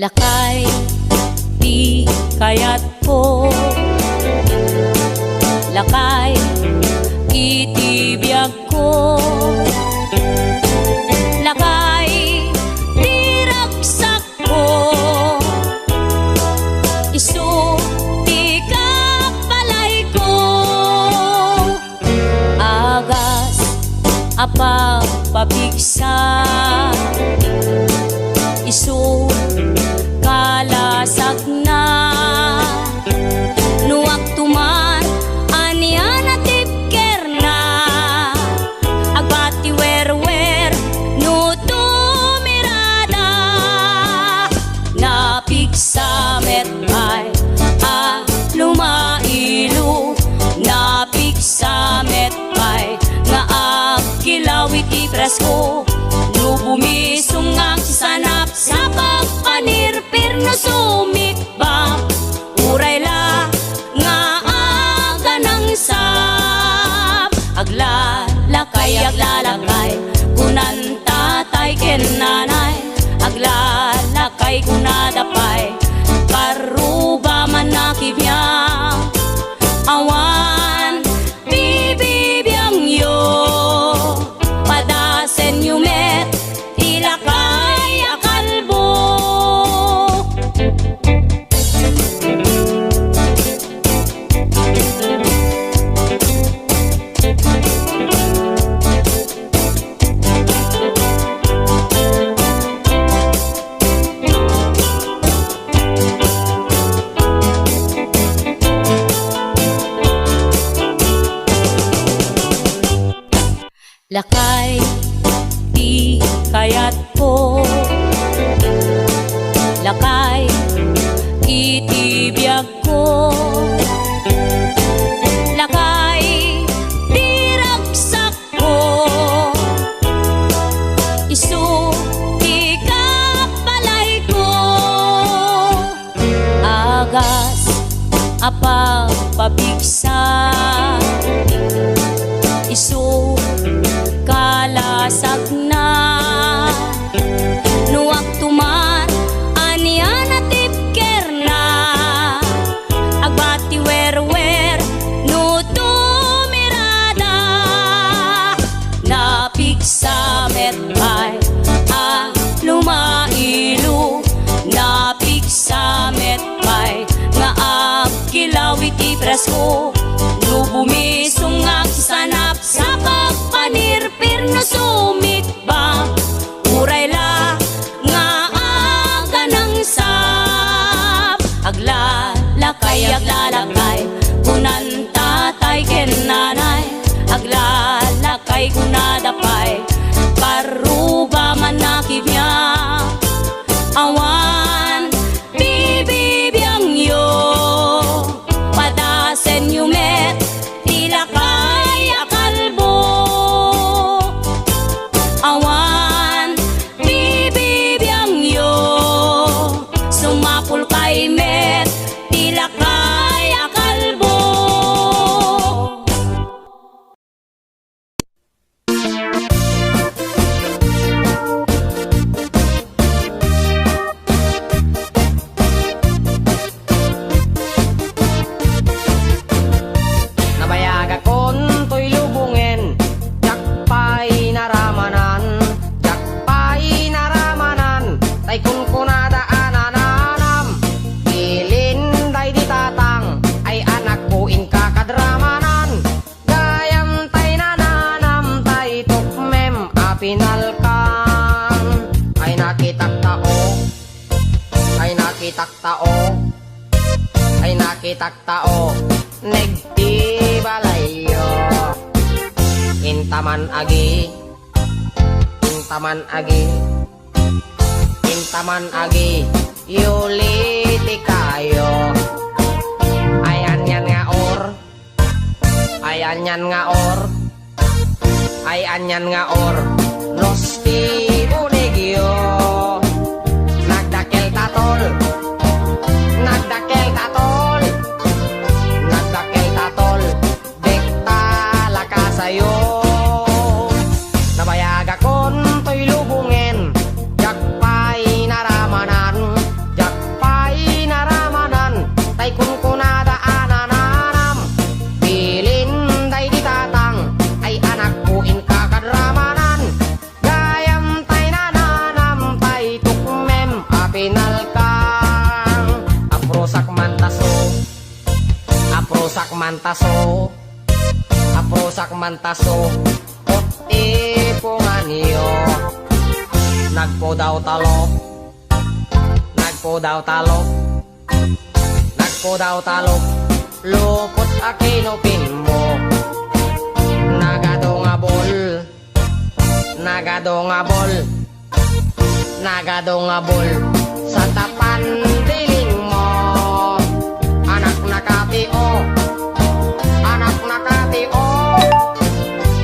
Lakay, di kaya't po. Lakay, itibiyag ko. Lakay, di ragsak ko. Isu, di kapalay ko. Agas, apa pabigsa. Isu, kalasag na. Nuwag tuman anian at tipker na. Agbati wer-wer no tumirada. Napigsa metay lumailu. Napigsa metay nga agkilawit ipresko. No bumisong ang sanap sa pagpanirpir no sumikbang. Uray la nga aga ng sap. Aglalakay, aglalakay, kunan tatay ken nanay. Aglalakay kunadapay, karuba man nakibiyang. Awan bibibiyang yo, padasen yumet ilakay akalbo. Lakay, di kaya't po. Lakay, itibiyag ko. Lakay, di ragsak ko. Isu, di kapalay ko. Agas, apa pabigsa. Isu, kalasag na. Nuwag tuman anian at tipker na. Agbati wer-wer no tumirada. Napigsa metay lumailu. Napigsa metay nga agkilawit ipresko. No bumisong ang sanap sa pagpanirpir no sumikbang. Uray la nga aga ng sap. Aglalakay, aglalakay, kunan tatay ken nanay. Aglalakay kunadapay, karuba man nakibiyang. Awan bibibiyang yo, padasen yumet ilakay akalbo. Awan bibibiyang yo, sumapul kay met ilakay akalbo. Ay nakitaktao negdi balayo. Intaman agi, intaman agi, intaman agi, yuliti kayo. Ayan yan nga or, ayan yan nga or, ayan yan nga or, nosti bunigyo. Nagdakel tatol, nagdakel tatol, nagdakel tatol, dekta lakasayo. Nabayag akon to'y lubungen, jakpay naramanan, mantaso, aprosak mantaso, puti pungan niyo. Nagpo daw talok, nagpo daw talok, nagpo daw talok, lupot akinupin mo. Nagadongabol, nagadongabol, nagadongabol sa tapan diling mo. Anak nakatio, anak nakatio,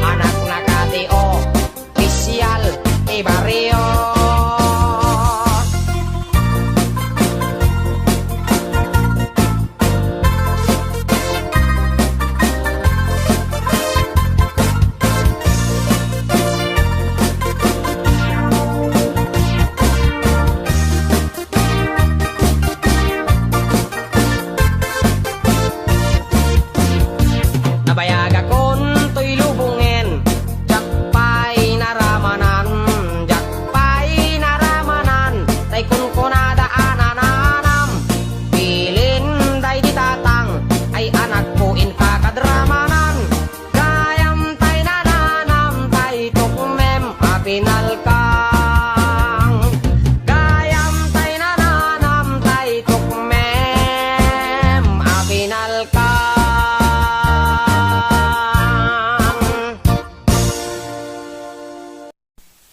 anak nakatio, pisyal ibaryo. Nabayag akon to'y lubungin, jakpay naramanan, jakpay naramanan, tay kun kunadaanananam, pilin day di tatang, ay anak ko in kakadramanan, gayam tay nananam, tay tukmem apinalkang, gayam tay nananam, tay tukmem apinalkang.